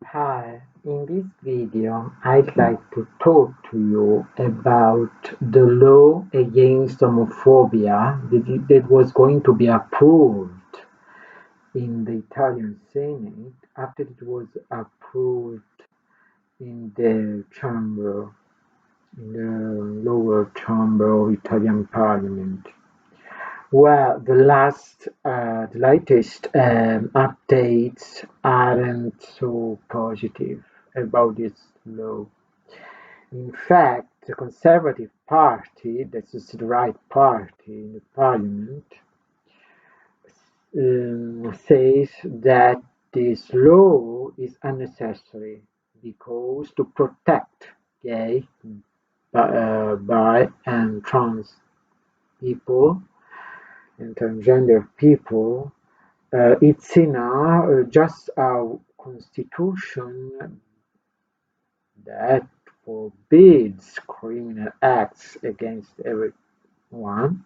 Hi, in this video, I'd like to talk to you about the law against homophobia that was going to be approved in the Italian Senate after it was approved in the chamber, in the lower chamber of Italian Parliament. Well, the latest updates aren't so positive about this law. In fact, the Conservative Party, that is the right party in the parliament, says that this law is unnecessary because to protect gay, bi, and trans people and transgender people, it's in just our constitution that forbids criminal acts against everyone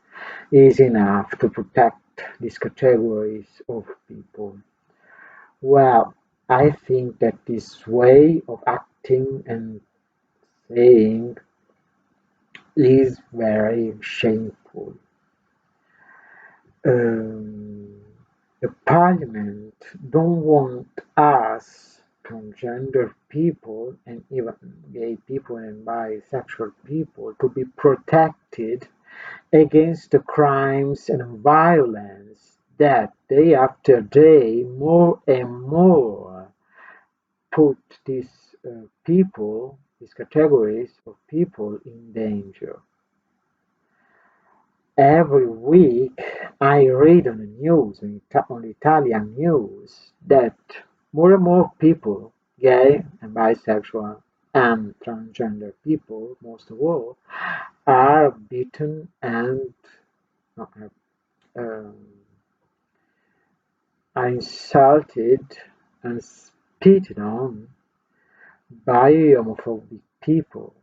is enough to protect these categories of people. Well, I think that this way of acting and saying is very shameful. Um, the parliament don't want us transgender people and even gay people and bisexual people to be protected against the crimes and violence that day after day more and more put these categories of people in danger. Every week I read on the news, on Italian news, that more and more people, gay and bisexual and transgender people, most of all, are beaten and uh, um, are insulted and spitted on by homophobic people.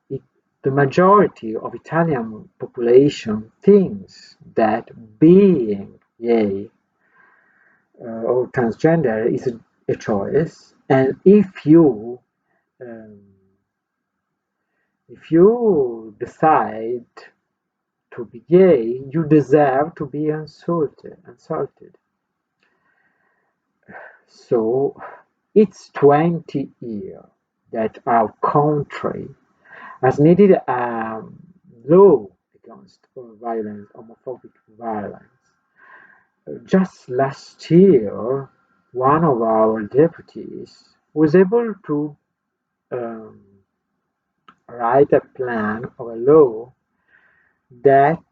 It, the majority of Italian population thinks that being gay or transgender is a choice, and um, if you decide to be gay, you deserve to be insulted. So it's 20 years that our country has needed a law against homophobic violence. Just last year, one of our deputies was able to um, write a plan of a law that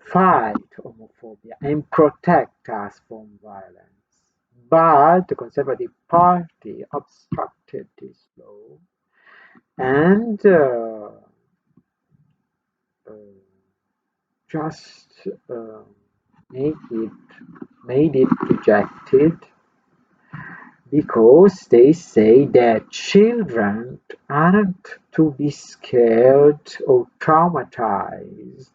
fight homophobia and protect us from violence. But the Conservative Party obstructed this law and uh, just make it made it rejected because they say that children aren't to be scared or traumatized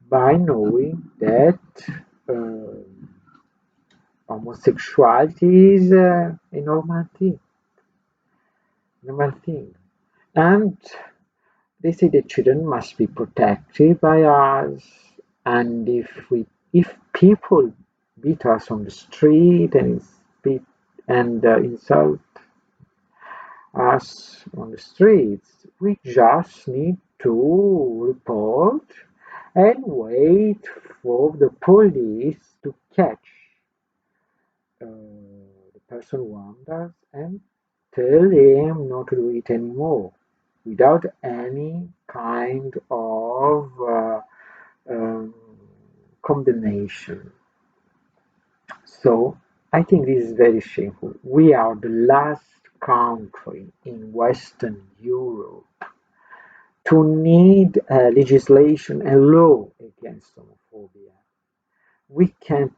by knowing that uh, homosexuality is a normal thing. And they say that children must be protected by us, and if people beat us on the street and spit and insult us on the streets, we just need to report and wait for the police to catch the person who harmed us and tell him not to do it anymore without any kind of um, condemnation. So I think this is very shameful. We are the last country in Western Europe to need legislation and law against homophobia. We can't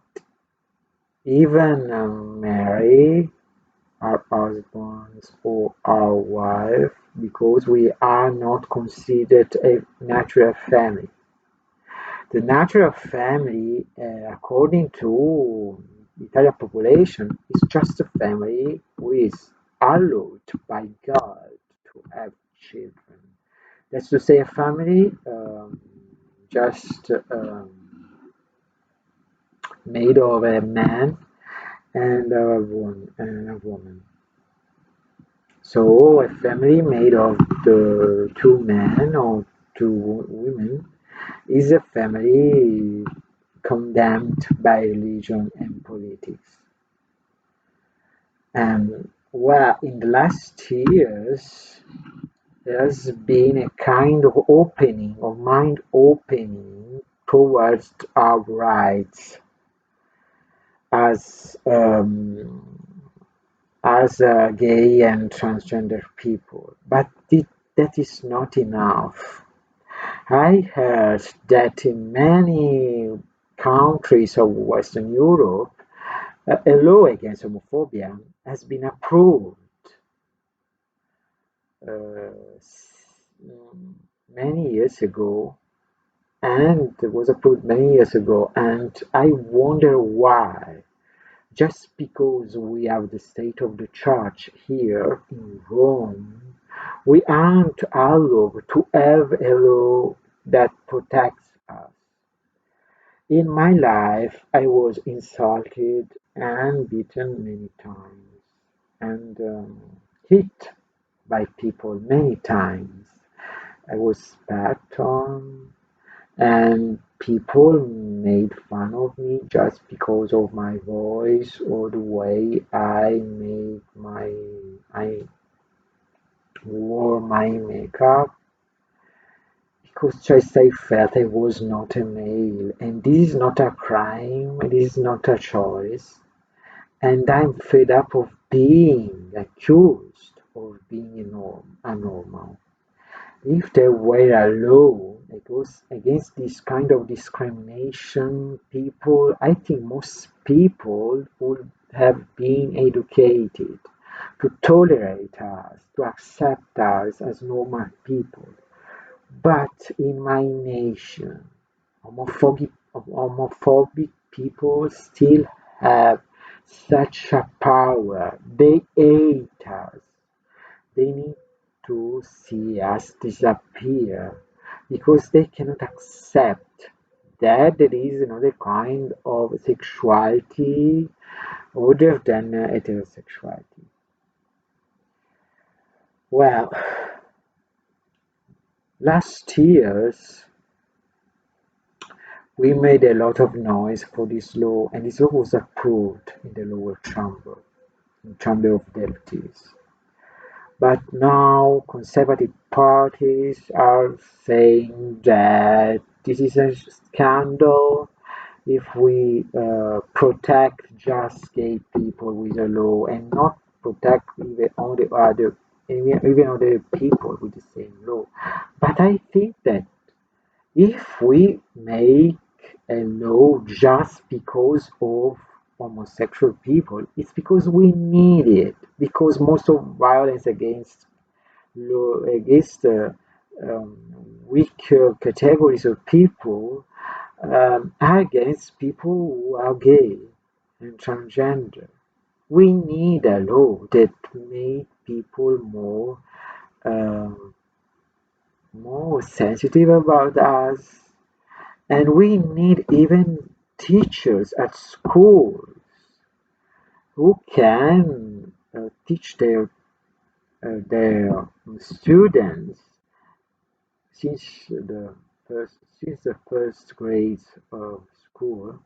even marry our husbands or our wife because we are not considered a natural family. The natural family, according to the Italian population is just a family who is allowed by God to have children. That's to say, a family just made of a man and a woman. So a family made of the two men or two women is a family condemned by religion and politics. And well, in the last years, there's been a kind of opening, of mind opening towards our rights as gay and transgender people. But that is not enough. I heard that in many countries of Western Europe, a law against homophobia has been approved uh, many years ago, and it was approved many years ago, and I wonder why. Just because we have the state of the church here in Rome, we aren't allowed to have a law that protects us. In my life, I was insulted and beaten many times and hit by people many times. I was spat on, and people made fun of me just because of my voice or the way I wore my makeup, because just I felt I was not a male, and this is not a crime, this is not a choice, and I'm fed up of being accused of being abnormal. If there were a law against this kind of discrimination, I think most people would have been educated to tolerate us, to accept us as normal people. But in my nation, homophobic people still have such a power. They hate us. They need to see us disappear because they cannot accept that there is another kind of sexuality other than heterosexuality. Well, last years we made a lot of noise for this law, and this law was approved in the lower chamber, in Chamber of Deputies. But now conservative parties are saying that this is a scandal if we protect just gay people with a law and not protect even other people with the same law. But I think that if we make a law just because of homosexual people, it's because we need it. Because most of violence against um, weak categories of people are against people who are gay and transgender. We need a law that make people um, more sensitive about us, and we need even teachers at schools who can teach their students since the first grades of school.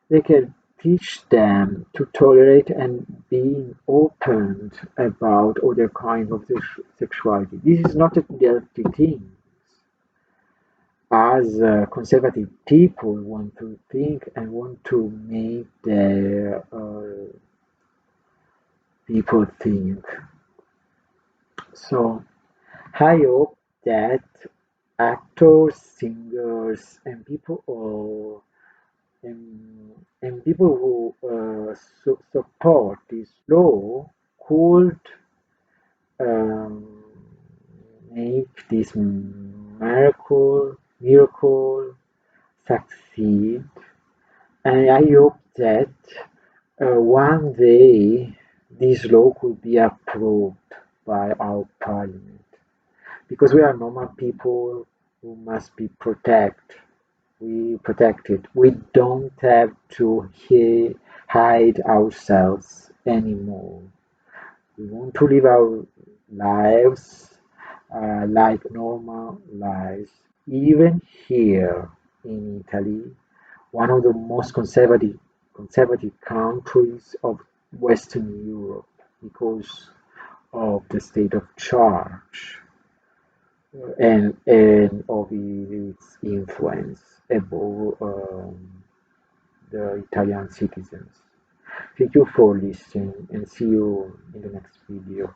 They can teach them to tolerate and being open about other kinds of sexuality. This is not a dirty thing, as conservative people want to think and want to make their people think. So I hope that actors, singers, and people who support this law could um, make this miracle succeed, and I hope that One day this law could be approved by our parliament because we are normal people who must be protected. We don't have to hide ourselves anymore. We want to live our lives like normal lives. Even here in Italy, one of the most conservative countries of Western Europe because of the state of charge and of its influence above the Italian citizens. Thank you for listening and see you in the next video.